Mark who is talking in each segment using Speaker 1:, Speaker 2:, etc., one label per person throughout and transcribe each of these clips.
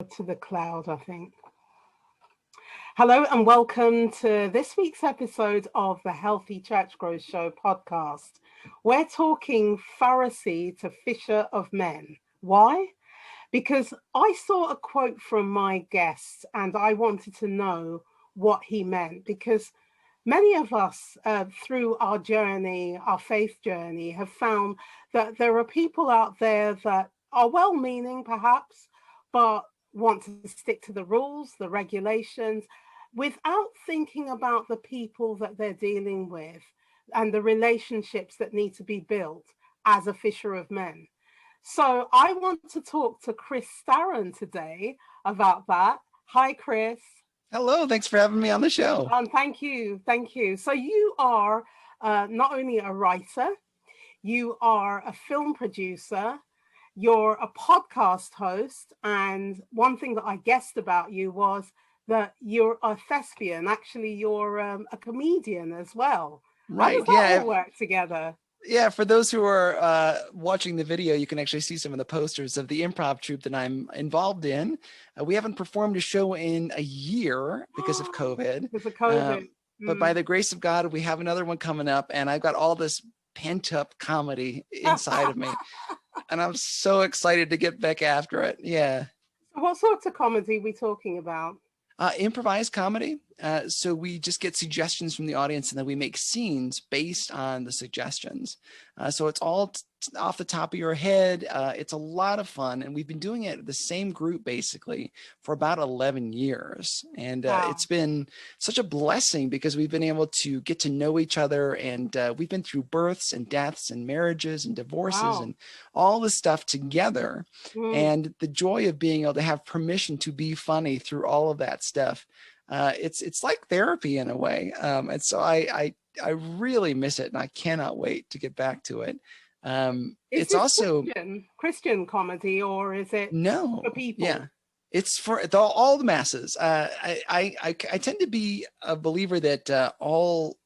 Speaker 1: to the cloud, I think. Hello and welcome to this week's episode of the Healthy Church Growth Show podcast. We're talking Pharisee to fisher of men. Why? Because I saw a quote from my guest and I wanted to know what he meant, because many of us through our journey, our faith journey, have found that there are people out there that are well-meaning perhaps, but want to stick to the rules, the regulations, without thinking about the people that they're dealing with and the relationships that need to be built as a fisher of men. So I want to talk to Chris Staron today about that. Hi, Chris.
Speaker 2: Hello, thanks for having me on the show.
Speaker 1: Thank you. So you are not only a writer, you are a film producer, you're a podcast host, and one thing that I guessed about you was that you're a thespian. Actually, you're a comedian as well.
Speaker 2: Right.
Speaker 1: How does that all work together?
Speaker 2: Yeah, for those who are watching the video, you can actually see some of the posters of the improv troupe that I'm involved in. We haven't performed a show in a year because of COVID.
Speaker 1: Because of COVID.
Speaker 2: But by the grace of God, we have another one coming up, and I've got all this pent-up comedy inside of me. And I'm so excited to get back after it. Yeah.
Speaker 1: So what sorts of comedy are we talking about?
Speaker 2: Improvised comedy. So we just get suggestions from the audience and then we make scenes based on the suggestions. So it's all off the top of your head. It's a lot of fun. And we've been doing it the same group basically for about 11 years. And
Speaker 1: Wow.
Speaker 2: It's been such a blessing because we've been able to get to know each other. And we've been through births and deaths and marriages and divorces
Speaker 1: Wow.
Speaker 2: and all this stuff together. And the joy of being able to have permission to be funny through all of that stuff. It's like therapy in a way. And so I really miss it and I cannot wait to get back to it. It's also
Speaker 1: Christian comedy, or is it for people?
Speaker 2: Yeah, it's for all the masses. I tend to be a believer that all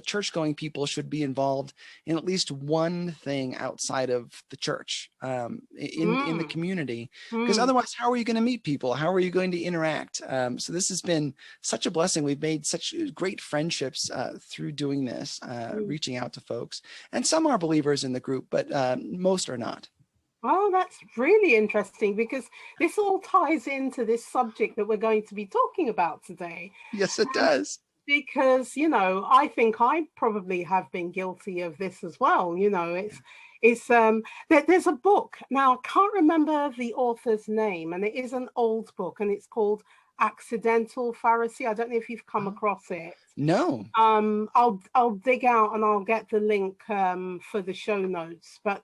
Speaker 2: church-going people should be involved in at least one thing outside of the church, in the community, because otherwise, how are you going to meet people? How are you going to interact? So this has been such a blessing. We've made such great friendships through doing this, reaching out to folks, and some are believers in the group, but most are not.
Speaker 1: Oh, that's really interesting, because this all ties into this subject that we're going to be talking about today.
Speaker 2: Yes, it does.
Speaker 1: Because, I think I probably have been guilty of this as well. There's a book. Now, I can't remember the author's name, and it is an old book, and it's called Accidental Pharisee. I don't know if you've come across it.
Speaker 2: No.
Speaker 1: I'll dig out and I'll get the link for the show notes. But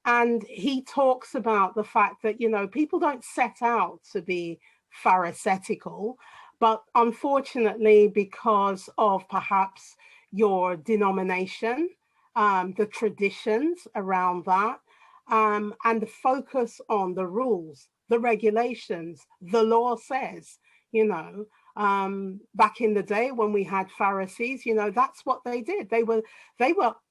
Speaker 1: and he talks about the fact that, people don't set out to be pharisaical. But unfortunately, because of perhaps your denomination, the traditions around that, and the focus on the rules, the regulations, the law says, back in the day when we had Pharisees, that's what they did. They were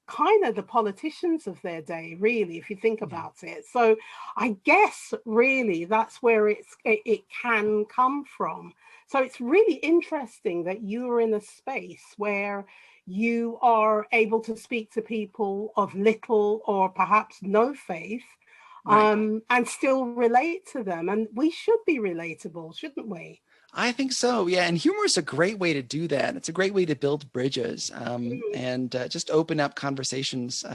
Speaker 1: kind of the politicians of their day, really, if you think about it. So I guess really that's where it can come from. So it's really interesting that you are in a space where you are able to speak to people of little or perhaps no faith, and still relate to them. And we should be relatable, shouldn't we?
Speaker 2: I think so. Yeah. And humor is a great way to do that. It's a great way to build bridges, and just open up conversations.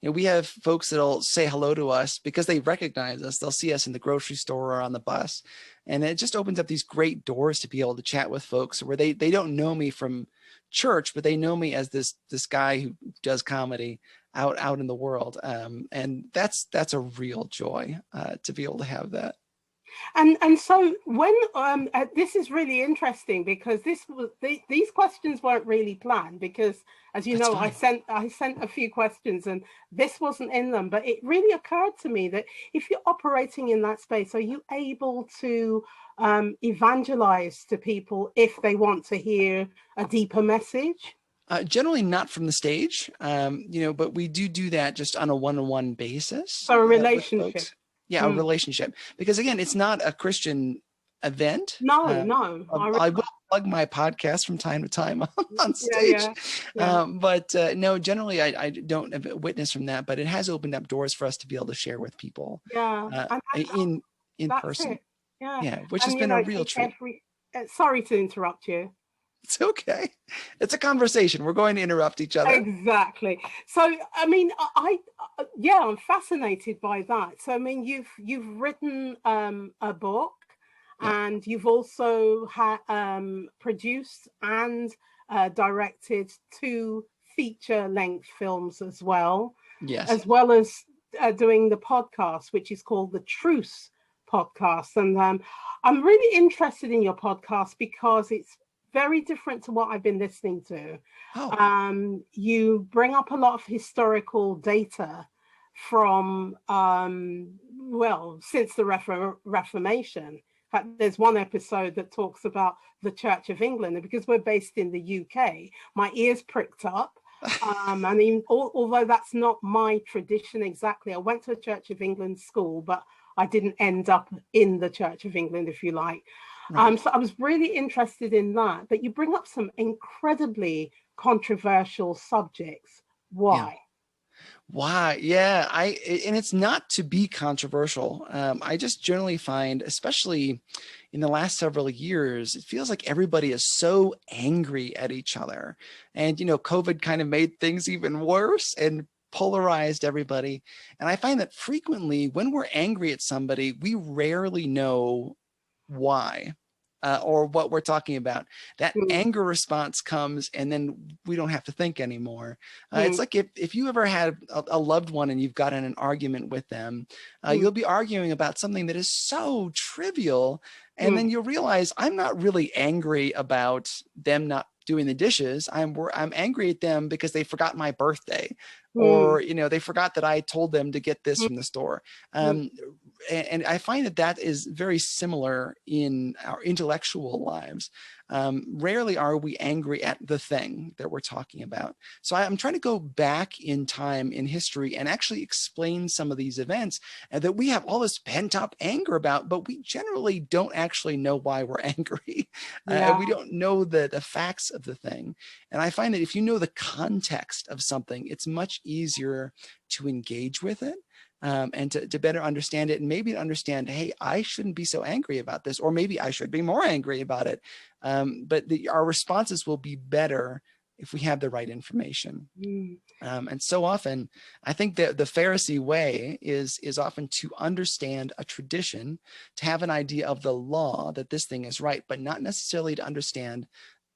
Speaker 2: We have folks that'll say hello to us because they recognize us. They'll see us in the grocery store or on the bus. And it just opens up these great doors to be able to chat with folks where they don't know me from church, but they know me as this guy who does comedy out in the world. And that's a real joy to be able to have that.
Speaker 1: And so when this is really interesting, because these questions weren't really planned, because as you know, I sent a few questions and this wasn't in them, but it really occurred to me that if you're operating in that space, are you able to evangelize to people if they want to hear a deeper message?
Speaker 2: Generally not from the stage, but we do that just on a one-on-one basis.
Speaker 1: So a relationship.
Speaker 2: Yeah, a relationship. Because again, it's not a Christian event.
Speaker 1: No.
Speaker 2: I will plug my podcast from time to time on stage.
Speaker 1: Yeah.
Speaker 2: But no, generally I don't have a witness from that, but it has opened up doors for us to be able to share with people in person.
Speaker 1: It. Yeah.
Speaker 2: Yeah, which has been a real treat.
Speaker 1: Sorry to interrupt you.
Speaker 2: It's okay. It's a conversation. We're going to interrupt each other.
Speaker 1: Exactly. So, I mean, I'm fascinated by that. So, I mean, you've written a book, and you've also produced and directed 2 feature-length films as well.
Speaker 2: Yes.
Speaker 1: As well as doing the podcast, which is called the Truce Podcast. And I'm really interested in your podcast because it's very different to what I've been listening to. You bring up a lot of historical data from, since the Reformation. In fact, there's one episode that talks about the Church of England. And because we're based in the UK, my ears pricked up. And even, although that's not my tradition exactly, I went to a Church of England school, but I didn't end up in the Church of England, if you like. Right. So I was really interested in that. But you bring up some incredibly controversial subjects. Why?
Speaker 2: Why? Yeah, and it's not to be controversial. I just generally find, especially in the last several years, it feels like everybody is so angry at each other. And, COVID kind of made things even worse and polarized everybody. And I find that frequently when we're angry at somebody, we rarely know why. Or what we're talking about. That anger response comes and then we don't have to think anymore. It's like if you ever had a loved one and you've got in an argument with them, you'll be arguing about something that is so trivial. And then you'll realize I'm not really angry about them not doing the dishes. I'm angry at them because they forgot my birthday, or they forgot that I told them to get this from the store. And I find that is very similar in our intellectual lives. Rarely are we angry at the thing that we're talking about. So I'm trying to go back in time in history and actually explain some of these events that we have all this pent up anger about, but we generally don't actually know why we're angry. We don't know the facts of the thing. And I find that if you know the context of something, it's much easier to engage with it. And to better understand it, and maybe to understand, hey, I shouldn't be so angry about this, or maybe I should be more angry about it. But our responses will be better if we have the right information. And so often, I think that the Pharisee way is often to understand a tradition, to have an idea of the law that this thing is right, but not necessarily to understand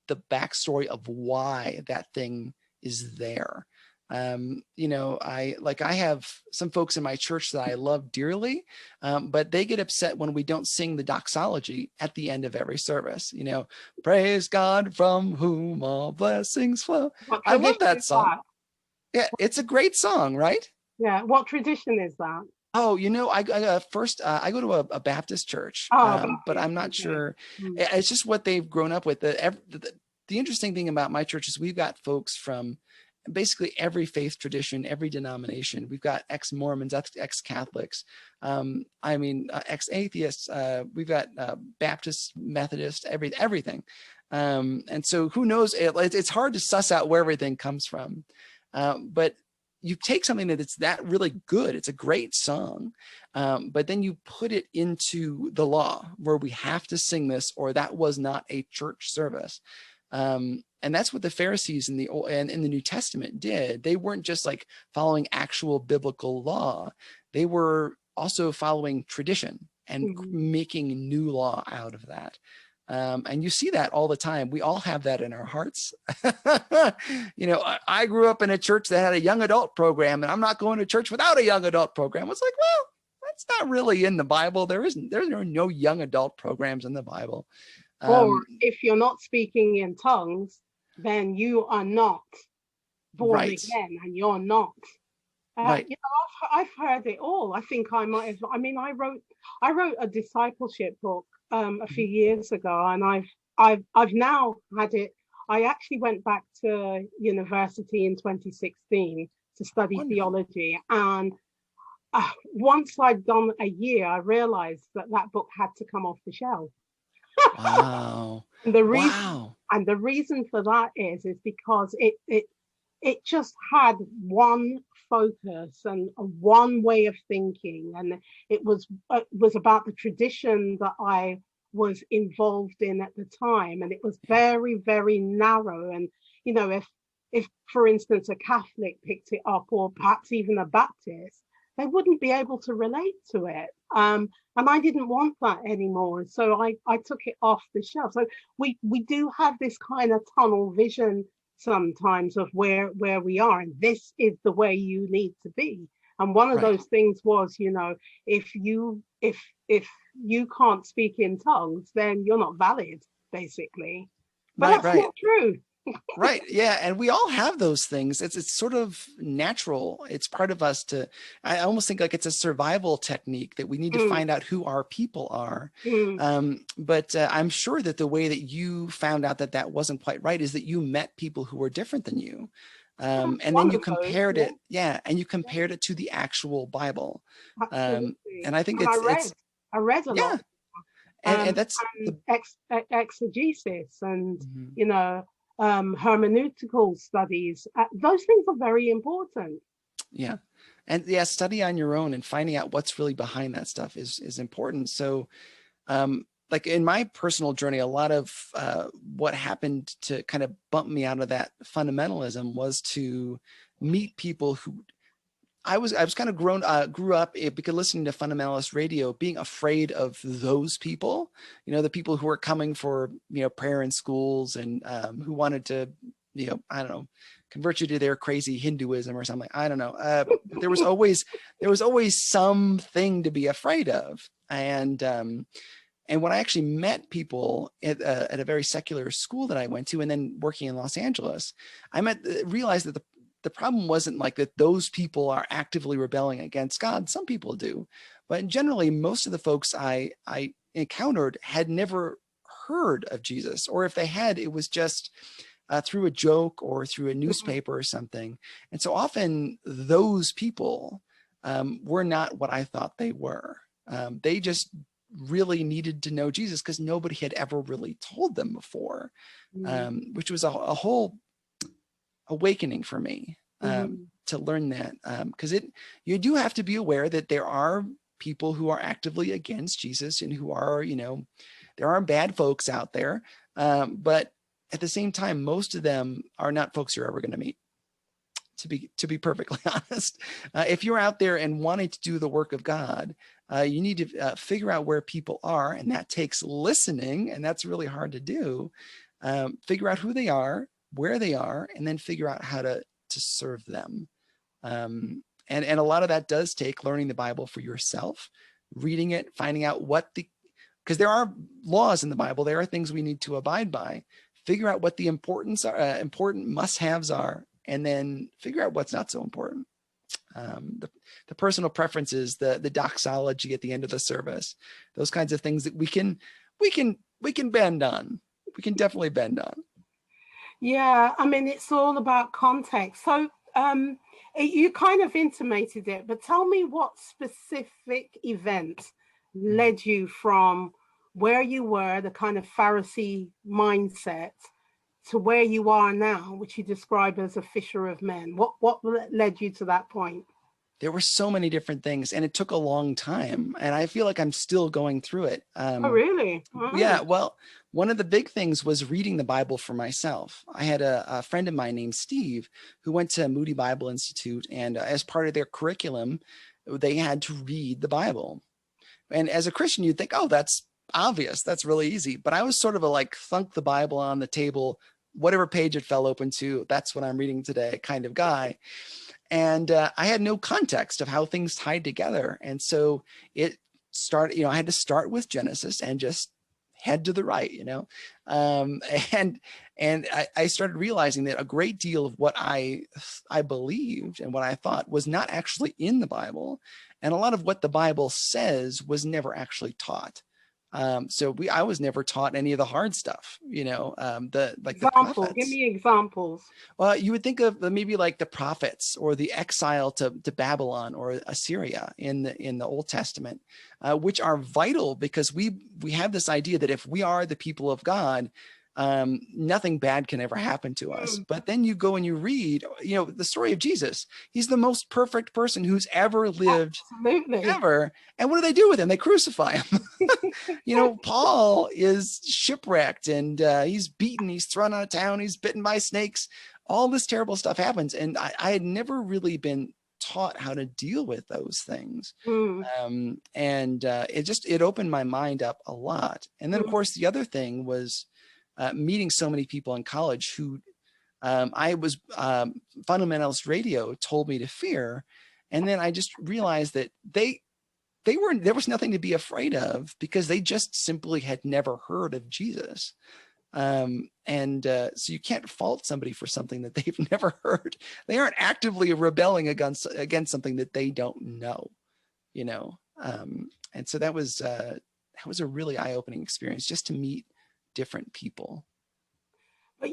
Speaker 2: the backstory of why that thing is there. I have some folks in my church that I love dearly, but they get upset when we don't sing the doxology at the end of every service. Praise God from whom all blessings flow. I love that song. Yeah, it's a great song, right?
Speaker 1: Yeah. What tradition is that?
Speaker 2: Oh, I go to a Baptist church, but I'm not sure. It's just what they've grown up with. The interesting thing about my church is we've got folks from basically every faith tradition, every denomination. We've got ex-Mormons, ex-Catholics, ex-atheists. We've got Baptists, Methodists, everything. And so who knows? It's hard to suss out where everything comes from. But you take something that's that really good. It's a great song. But then you put it into the law where we have to sing this, or that was not a church service. And that's what the Pharisees in the New Testament did. They weren't just like following actual biblical law. They were also following tradition and making new law out of that. And you see that all the time. We all have that in our hearts. I grew up in a church that had a young adult program, and I'm not going to church without a young adult program. It's like, well, that's not really in the Bible. There's no young adult programs in the Bible.
Speaker 1: Or if you're not speaking in tongues, then you are not born again, and you're not.
Speaker 2: Right.
Speaker 1: I've heard it all. I think I might have. I wrote a discipleship book a few years ago, and I've now had it. I actually went back to university in 2016 to study theology, and once I'd done a year, I realized that book had to come off the shelf.
Speaker 2: Wow.
Speaker 1: And the reason
Speaker 2: Wow.
Speaker 1: and the reason for that is because it just had one focus and one way of thinking, and it was about the tradition that I was involved in at the time, and it was very, very narrow. And if for instance a Catholic picked it up, or perhaps even a Baptist, they wouldn't be able to relate to it. And I didn't want that anymore, so I took it off the shelf. So we do have this kind of tunnel vision sometimes of where we are, and this is the way you need to be. And one of those things was, if you can't speak in tongues, then you're not valid, basically. But that's not true.
Speaker 2: Right. Yeah. And we all have those things. It's sort of natural. It's part of us I almost think like it's a survival technique that we need to find out who our people are. But I'm sure that the way that you found out that wasn't quite right is that you met people who were different than you. And then you compared it. Yeah. And you compared it to the actual Bible. And I think
Speaker 1: I read a lot.
Speaker 2: And that's
Speaker 1: exegesis and, hermeneutical studies. Those things are very important.
Speaker 2: Yeah. And study on your own and finding out what's really behind that stuff is important. So, like in my personal journey, a lot of what happened to kind of bump me out of that fundamentalism was to meet people who I was kind of grew up because listening to fundamentalist radio, being afraid of those people, the people who were coming for, prayer in schools and who wanted to, I don't know, convert you to their crazy Hinduism or something. I don't know. There was always something to be afraid of. And when I actually met people at a very secular school that I went to, and then working in Los Angeles, realized that the problem wasn't like that those people are actively rebelling against God. Some people do, but generally most of the folks I encountered had never heard of Jesus, or if they had, it was just through a joke or through a newspaper or something. And so often those people were not what I thought they were. They just really needed to know Jesus because nobody had ever really told them before, which was a whole awakening for me to learn that, because you do have to be aware that there are people who are actively against Jesus and who are, there are bad folks out there, but at the same time, most of them are not folks you're ever going to meet. To be perfectly honest, if you're out there and wanting to do the work of God, you need to figure out where people are, and that takes listening, and that's really hard to do. Figure out who they are, where they are, and then figure out how to serve them. And a lot of that does take learning the Bible for yourself, reading it, finding out because there are laws in the Bible. There are things we need to abide by. Figure out what the important must-haves are, and then figure out what's not so important. The personal preferences, the doxology at the end of the service, those kinds of things that we can bend on. We can definitely bend on.
Speaker 1: Yeah, I mean, it's all about context. So you kind of intimated it, but tell me what specific event led you from where you were, the kind of Pharisee mindset, to where you are now, which you describe as a fisher of men. What led you to that point?
Speaker 2: There were so many different things, and it took a long time, and I feel like I'm still going through it.
Speaker 1: Oh, really? Oh.
Speaker 2: Yeah. Well, one of the big things was reading the Bible for myself. I had a friend of mine named Steve who went to Moody Bible Institute, and as part of their curriculum, they had to read the Bible. And as a Christian, you'd think, oh, that's obvious. That's really easy. But I was sort of thunk the Bible on the table, whatever page it fell open to, that's what I'm reading today kind of guy. And I had no context of how things tied together. And so it started, I had to start with Genesis and just head to the right, and I started realizing that a great deal of what I believed and what I thought was not actually in the Bible. And a lot of what the Bible says was never actually taught. So I was never taught any of the hard stuff, the
Speaker 1: Example, give
Speaker 2: prophets.
Speaker 1: me examples.
Speaker 2: Well, you would think of maybe like the prophets or the exile to Babylon or Assyria in the Old Testament, which are vital because we have this idea that if we are the people of God, nothing bad can ever happen to us. But then you go and you read, the story of Jesus. He's the most perfect person who's ever lived.
Speaker 1: Absolutely.
Speaker 2: Ever. And what do they do with him? They crucify him. Paul is shipwrecked and he's beaten, he's thrown out of town, he's bitten by snakes. All this terrible stuff happens. And I had never really been taught how to deal with those things. It opened my mind up a lot. And then of course the other thing was meeting so many people in college who fundamentalist radio told me to fear. And then I just realized that there was nothing to be afraid of because they just simply had never heard of Jesus. So you can't fault somebody for something that they've never heard. They aren't actively rebelling against something that they don't know, and so that was a really eye-opening experience just to meet different people.
Speaker 1: But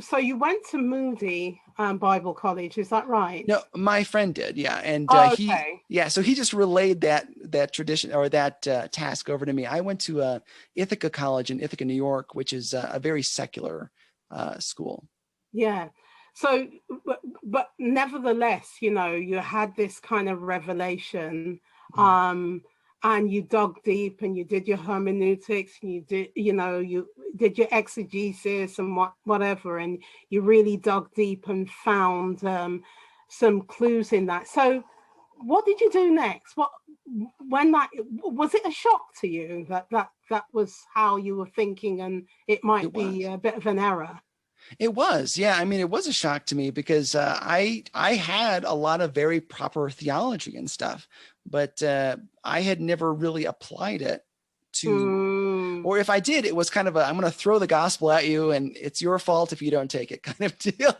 Speaker 1: so you went to Moody Bible College, is that right?
Speaker 2: No, my friend did, yeah, and
Speaker 1: okay.
Speaker 2: so he just relayed that tradition or that task over to me. I went to Ithaca College in Ithaca, New York, which is a very secular school.
Speaker 1: Yeah. So, but nevertheless, you had this kind of revelation. And you dug deep and you did your hermeneutics and you did your exegesis and whatever, and you really dug deep and found some clues in that. So what did you do next? Was it a shock to you that was how you were thinking and it might be a bit of an error?
Speaker 2: It was, yeah. I mean, it was a shock to me because I had a lot of very proper theology and stuff, but I had never really applied it to, or if I did, it was kind of I'm going to throw the gospel at you and it's your fault if you don't take it kind of deal.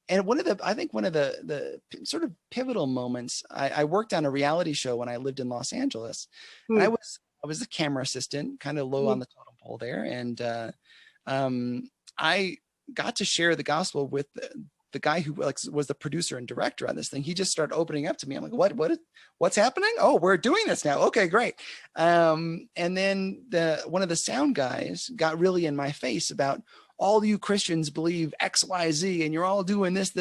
Speaker 2: And one of the sort of pivotal moments, I worked on a reality show when I lived in Los Angeles, and I was the camera assistant, kind of low on the totem pole there. And I got to share the gospel with the guy who was the producer and director on this thing. He just started opening up to me. I'm like, what's happening? Oh, we're doing this now. Okay, great. And then one of the sound guys got really in my face about all you Christians believe X, Y, Z, and you're all doing this.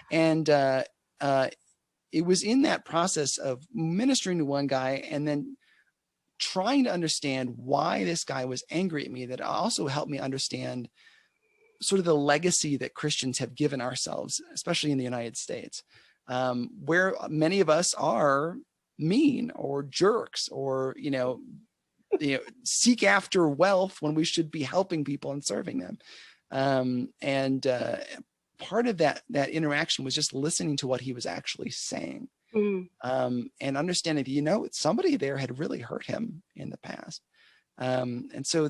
Speaker 2: And it was in that process of ministering to one guy and then trying to understand why this guy was angry at me that also helped me understand sort of the legacy that Christians have given ourselves, especially in the United States, where many of us are mean or jerks or, seek after wealth when we should be helping people and serving them. Part of that interaction was just listening to what he was actually saying. And understanding that, somebody there had really hurt him in the past. And so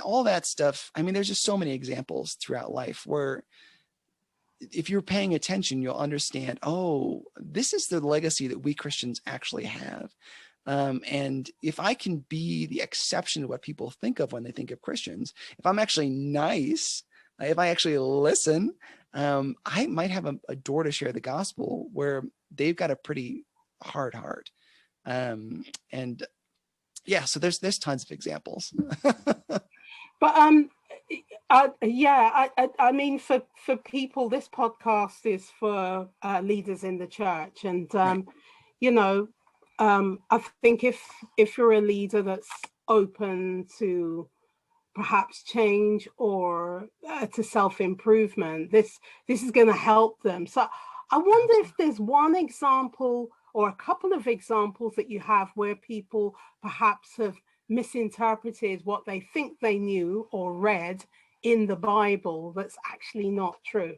Speaker 2: all that stuff, I mean, there's just so many examples throughout life where if you're paying attention, you'll understand, oh, this is the legacy that we Christians actually have. And if I can be the exception to what people think of when they think of Christians, if I'm actually nice, if I actually listen, I might have a door to share the gospel where they've got a pretty hard heart. So there's tons of examples.
Speaker 1: But I mean, for people, this podcast is for leaders in the church, and right. I think if you're a leader that's open to perhaps change or to self-improvement, this is going to help them. So I wonder if there's one example or a couple of examples that you have where people perhaps have misinterpreted what they think they knew or read in the Bible that's actually not true.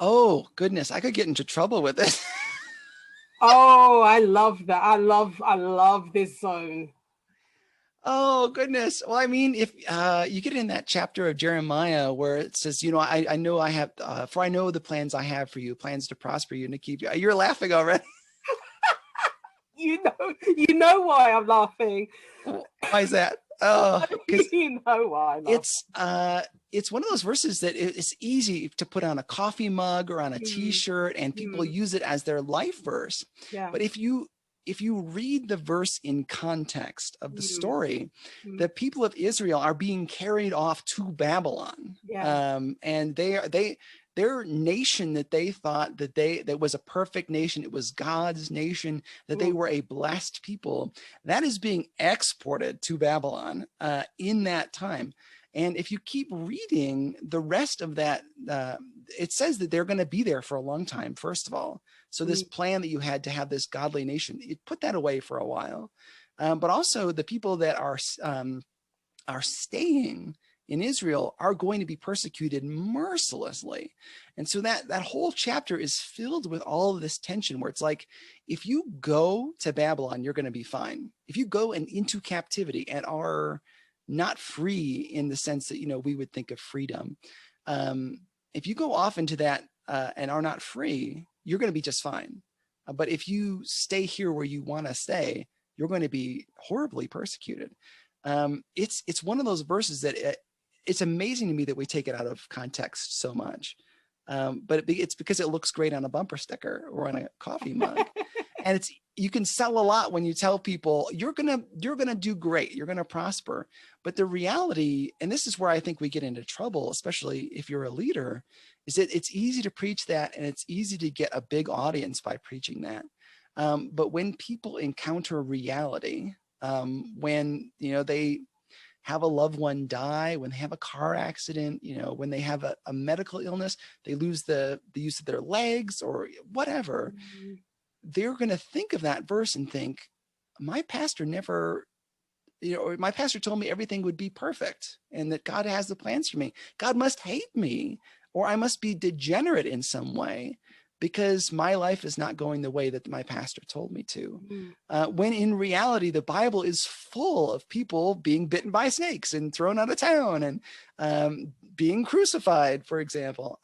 Speaker 2: Oh, goodness. I could get into trouble with this.
Speaker 1: Oh, I love that. I love this zone.
Speaker 2: Oh, goodness. Well, I mean, if you get in that chapter of Jeremiah where it says, I know I have, for I know the plans I have for you, plans to prosper you and to keep you. You're laughing already.
Speaker 1: You know why I'm laughing.
Speaker 2: Why is that? Oh, because
Speaker 1: you know why I'm laughing.
Speaker 2: It's one of those verses that it's easy to put on a coffee mug or on a t-shirt, and people use it as their life verse.
Speaker 1: Yeah.
Speaker 2: But if you read the verse in context of the story, the people of Israel are being carried off to Babylon.
Speaker 1: Yeah.
Speaker 2: And their nation that they thought that was a perfect nation, it was God's nation, that they were a blessed people, that is being exported to Babylon in that time. And if you keep reading the rest of that, it says that they're going to be there for a long time, first of all. So this plan that you had to have this godly nation, you put that away for a while. But also the people that are staying in Israel are going to be persecuted mercilessly. And so that whole chapter is filled with all of this tension where it's like, if you go to Babylon, you're going to be fine. If you go into captivity and are not free in the sense that, we would think of freedom. If you go off into that and are not free, you're going to be just fine. But if you stay here where you want to stay, you're going to be horribly persecuted. It's one of those verses that it's amazing to me that we take it out of context so much. But it's because it looks great on a bumper sticker or on a coffee mug. And you can sell a lot when you tell people you're gonna do great, you're gonna prosper. But the reality, and this is where I think we get into trouble, especially if you're a leader, is that it's easy to preach that, and it's easy to get a big audience by preaching that. But when people encounter reality, when they have a loved one die, when they have a car accident, when they have a medical illness, they lose the use of their legs or whatever, they're going to think of that verse and think, my pastor never, or my pastor told me everything would be perfect and that God has the plans for me. God must hate me, or I must be degenerate in some way because my life is not going the way that my pastor told me to. When in reality, the Bible is full of people being bitten by snakes and thrown out of town and being crucified, for example.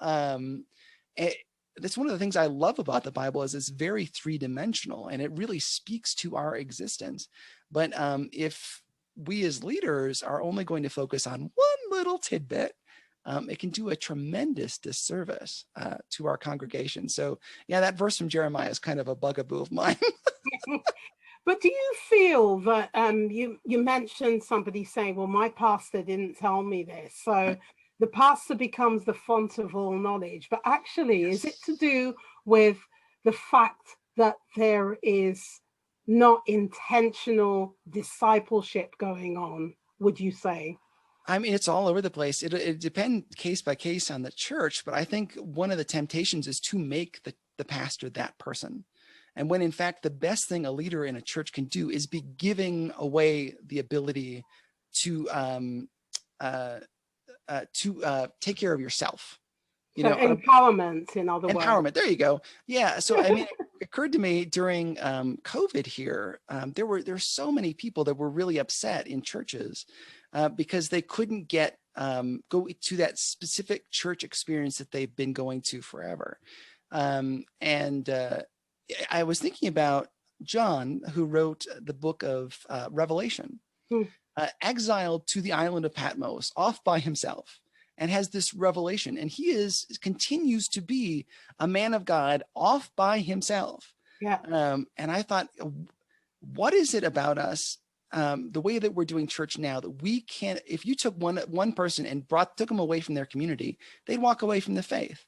Speaker 2: That's one of the things I love about the Bible is it's very three-dimensional and it really speaks to our existence. But if we as leaders are only going to focus on one little tidbit, it can do a tremendous disservice to our congregation. So yeah, that verse from Jeremiah is kind of a bugaboo of mine.
Speaker 1: But do you feel that you mentioned somebody saying, well, my pastor didn't tell me this. So the pastor becomes the font of all knowledge. But actually, is it to do with the fact that there is not intentional discipleship going on, would you say?
Speaker 2: I mean, it's all over the place. It depends case by case on the church, but I think one of the temptations is to make the pastor that person. And when in fact, the best thing a leader in a church can do is be giving away the ability to take care of yourself.
Speaker 1: Empowerment, in other words.
Speaker 2: Empowerment. There you go. Yeah. So, I mean, it occurred to me during COVID here, there's so many people that were really upset in churches because they couldn't go to that specific church experience that they've been going to forever. And I was thinking about John, who wrote the book of Revelation, exiled to the island of Patmos, off by himself, and has this revelation. And he continues to be a man of God off by himself.
Speaker 1: Yeah.
Speaker 2: And I thought, what is it about us, the way that we're doing church now, that we can't, if you took one person and took them away from their community, they'd walk away from the faith.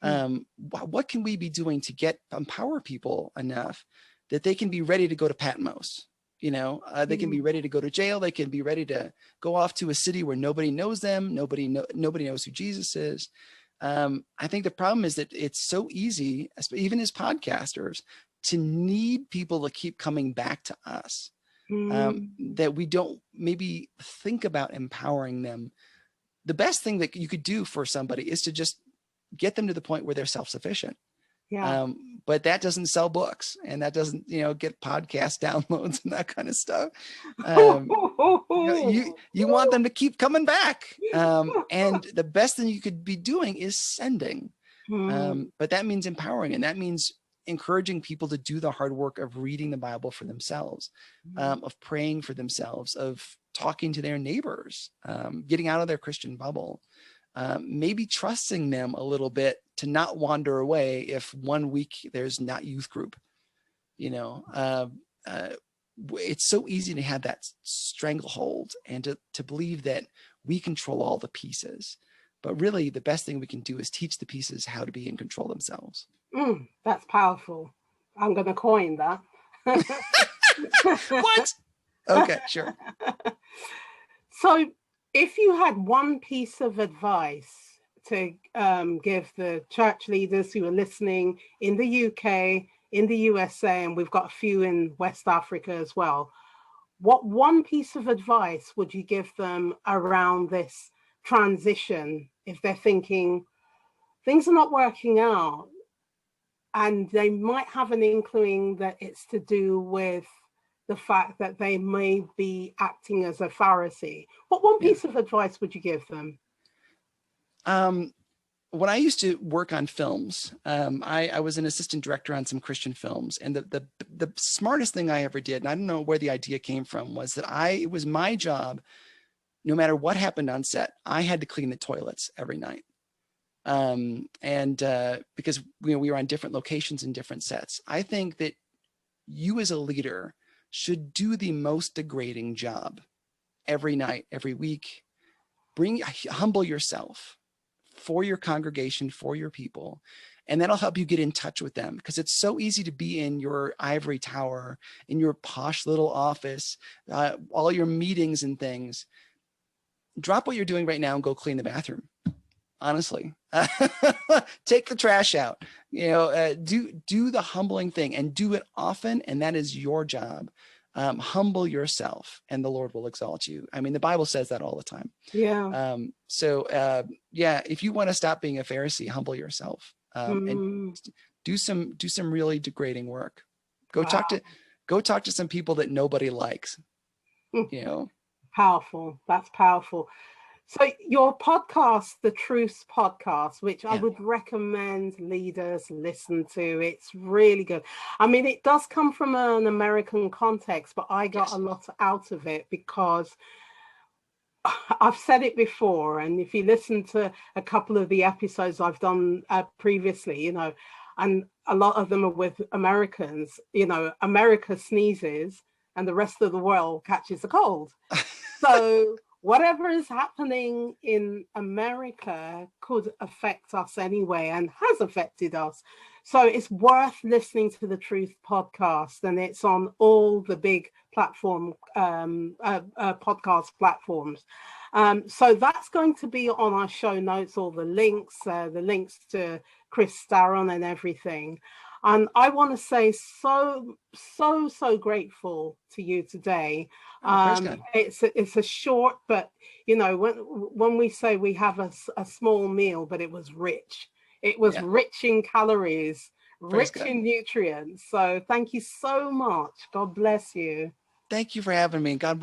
Speaker 2: What can we be doing to empower people enough that they can be ready to go to Patmos? They can be ready to go to jail. They can be ready to go off to a city where nobody knows them. Nobody knows who Jesus is. I think the problem is that it's so easy, even as podcasters, to need people to keep coming back to us, that we don't maybe think about empowering them. The best thing that you could do for somebody is to just get them to the point where they're self-sufficient.
Speaker 1: Yeah.
Speaker 2: But that doesn't sell books, and that doesn't, get podcast downloads and that kind of stuff. You want them to keep coming back. And the best thing you could be doing is sending. But that means empowering, and that means encouraging people to do the hard work of reading the Bible for themselves, of praying for themselves, of talking to their neighbors, getting out of their Christian bubble, maybe trusting them a little bit to not wander away if 1 week there's not youth group. It's so easy to have that stranglehold and to believe that we control all the pieces. But really, the best thing we can do is teach the pieces how to be in control themselves.
Speaker 1: That's powerful. I'm going to coin that.
Speaker 2: What? Okay, sure.
Speaker 1: So if you had one piece of advice to give the church leaders who are listening in the UK, in the USA, and we've got a few in West Africa as well, what one piece of advice would you give them around this transition if they're thinking things are not working out and they might have an inkling that it's to do with the fact that they may be acting as a Pharisee? What one piece of advice would you give them?
Speaker 2: When I used to work on films, I was an assistant director on some Christian films. And the smartest thing I ever did, and I don't know where the idea came from, was that it was my job, no matter what happened on set, I had to clean the toilets every night. Because we were on different locations and different sets. I think that you as a leader should do the most degrading job every night, every week. Humble yourself for your congregation, for your people, and that'll help you get in touch with them, because it's so easy to be in your ivory tower, in your posh little office, all your meetings and things. Drop what you're doing right now and go clean the bathroom. Honestly, take the trash out, do the humbling thing and do it often. And that is your job. Humble yourself and the Lord will exalt you. I mean, the Bible says that all the time.
Speaker 1: Yeah.
Speaker 2: If you want to stop being a Pharisee, humble yourself, and do some really degrading work. Go talk to some people that nobody likes,
Speaker 1: Powerful. That's powerful. So your podcast, the Truce Podcast, which I would recommend leaders listen to. It's really good. I mean, it does come from an American context, but I got a lot out of it because I've said it before. And if you listen to a couple of the episodes I've done previously, and a lot of them are with Americans, America sneezes and the rest of the world catches a cold. So whatever is happening in America could affect us anyway and has affected us. So it's worth listening to the Truth Podcast, and it's on all the big podcast platforms. So that's going to be on our show notes, all the links to Chris Staron and everything. And I want to say so grateful to you today. It's a short, but when we say we have a small meal, but it was rich. It was rich in calories, rich in nutrients. So thank you so much. God bless you.
Speaker 2: Thank you for having me. God bless.